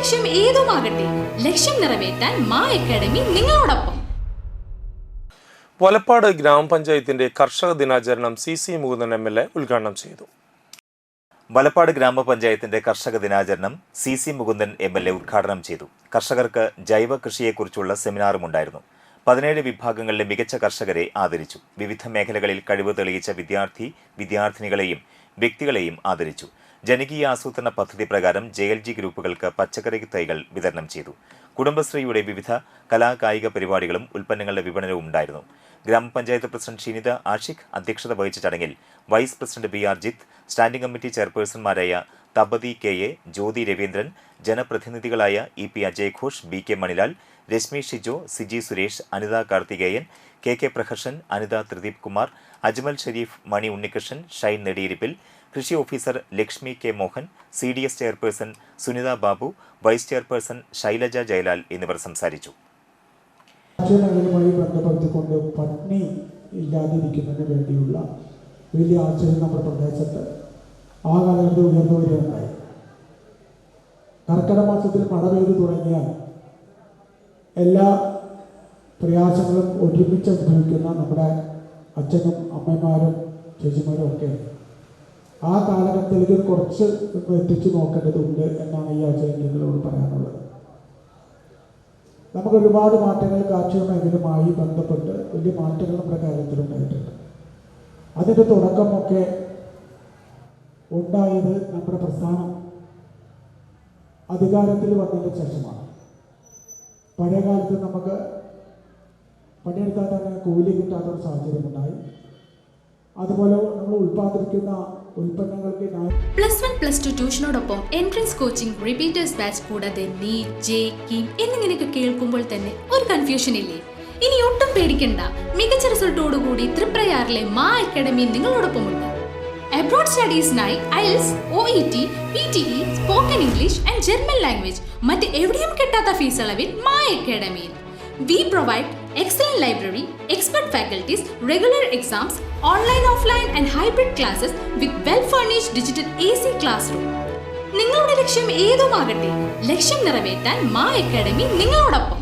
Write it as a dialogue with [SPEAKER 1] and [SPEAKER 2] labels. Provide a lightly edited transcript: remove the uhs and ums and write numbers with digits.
[SPEAKER 1] ലക്ഷ്യം ഏതുമാകട്ടെ, ലക്ഷ്യം നിറവേറ്റാൻ മാ അക്കാഡമി നിങ്ങളോടൊപ്പം.
[SPEAKER 2] വലപ്പാട് ഗ്രാമപഞ്ചായത്തിന്റെ കർഷക ദിനാചരണം CC മുകുന്ദൻ MLA ഉദ്ഘാടനം ചെയ്തു.
[SPEAKER 3] വലപ്പാട് ഗ്രാമപഞ്ചായത്തിന്റെ കർഷക ദിനാചരണം CC മുകുന്ദൻ MLA ഉദ്ഘാടനം ചെയ്തു. കർഷകർക്ക് ജൈവ കൃഷിയെക്കുറിച്ചുള്ള സെമിനാറും ഉണ്ടായിരുന്നു. 17 വിഭാഗങ്ങളിലെ മികച്ച കർഷകരെ ആദരിച്ചു. വിവിധ മേഖലകളിൽ കഴിവ് തെളിയിച്ച വിദ്യാർത്ഥിനികളെയും വ്യക്തികളെയും ആദരിച്ചു. ജനകീയ ആസൂത്രണ പദ്ധതി പ്രകാരം JLG ഗ്രൂപ്പുകൾക്ക് പച്ചക്കറി തൈകൾ വിതരണം ചെയ്തു. കുടുംബശ്രീയുടെ വിവിധ കലാകായിക പരിപാടികളും ഉൽപ്പന്നങ്ങളുടെ വിപണനവും ഉണ്ടായിരുന്നു. ഗ്രാമപഞ്ചായത്ത് പ്രസിഡന്റ് ഷിനിത ആഷിഖ് അധ്യക്ഷത വഹിച്ച ചടങ്ങിൽ vice president BR Jith, standing committee ചെയർപേഴ്സൺമാരായ തപതി KA, ജ്യോതി രവീന്ദ്രൻ, ജനപ്രതിനിധികളായ EP Ajay Ghosh, BK Manilal, Reshmi Shijo, Siji Suresh, Anitha Karthikeyan, KK Praharshan, Anitha Thrideep Kumar, Ajmal Sharif, Mani Unnikrishnan, Shine Nediyirippil, കൃഷി officer Lakshmi K Mohan, CDS chairperson Sunitha Babu, vice chairperson Shailaja Jayalal എന്നിവർ സംസാരിച്ചു.
[SPEAKER 4] ബന്ധപ്പെടുത്തിക്കൊണ്ട് പട്ടിണി ഇല്ലാതിരിക്കുന്നതിന് വേണ്ടിയുള്ള വലിയ ആശയം നമ്മുടെ പ്രദേശത്ത് ആ കാലഘട്ടത്തിൽ ഉയർന്നു വരികയുണ്ടായി. കർക്കിടക മാസത്തിൽ മഴ പെയ്തു തുടങ്ങിയാൽ എല്ലാ പ്രയാസങ്ങളും ഒരുമിച്ച് അനുഭവിക്കുന്ന നമ്മുടെ അച്ഛനും അമ്മമാരും ചേച്ചിമാരും ഒക്കെ ആ കാലഘട്ടത്തിലേക്ക് കുറച്ച് എത്തിച്ചു നോക്കേണ്ടതുണ്ട് എന്നാണ് ഈ ആചാര്യങ്ങളോട് പറയാനുള്ളത്. നമുക്ക് ഒരുപാട് മാറ്റങ്ങൾ കാർഷിക മേഖലയുമായി ബന്ധപ്പെട്ട് വലിയ മാറ്റങ്ങൾ നമ്മുടെ കാര്യത്തിലുണ്ടായിട്ടുണ്ട്. അതിൻ്റെ തുടക്കമൊക്കെ ഉണ്ടായത് നമ്മുടെ പ്രസ്ഥാനം അധികാരത്തിൽ വന്നതിന് ശേഷമാണ്. പഴയ കാലത്ത് നമുക്ക് പണിയെടുത്താൽ തന്നെ കൂലി കിട്ടാത്തൊരു സാഹചര്യമുണ്ടായി. അതുപോലെ നമ്മൾ ഉൽപ്പാദിപ്പിക്കുന്ന ഉൽപ്പന്നങ്ങൾക്ക്
[SPEAKER 1] +1 +2 ട്യൂഷനോടൊപ്പം എൻട്രൻസ് കോച്ചിങ്, റിപ്പീറ്റേഴ്സ് ബാച്ച് കൂടാതെ നീറ്റ്, JEE എന്നിങ്ങനെയൊക്കെ കേൾക്കുമ്പോൾ തന്നെ ഒരു കൺഫ്യൂഷൻ ഇല്ലേ? ഇനി ഒട്ടും പേടിക്കണ്ട. മികച്ച റിസൾട്ടോടുകൂടി തൃപ്രയാറിലെ മാ അക്കാഡമി നിങ്ങളോടൊപ്പമുണ്ട്. അബ്രോഡ് സ്റ്റഡീസിനായി IELTS, OET, PTE, spoken English and German language മറ്റ് എവിടെയും കിട്ടാത്ത ഫീസ് അളവിൽ മാ അക്കാഡമിയിൽ. We provide excellent library, expert faculties, regular exams, online, offline and hybrid classes with well-furnished digital AC classroom. നിങ്ങളുടെ ലക്ഷ്യം ഏതുമാകട്ടെ, ലക്ഷ്യം നിറവേറ്റാൻ മാ അക്കാഡമി നിങ്ങളോടൊപ്പം.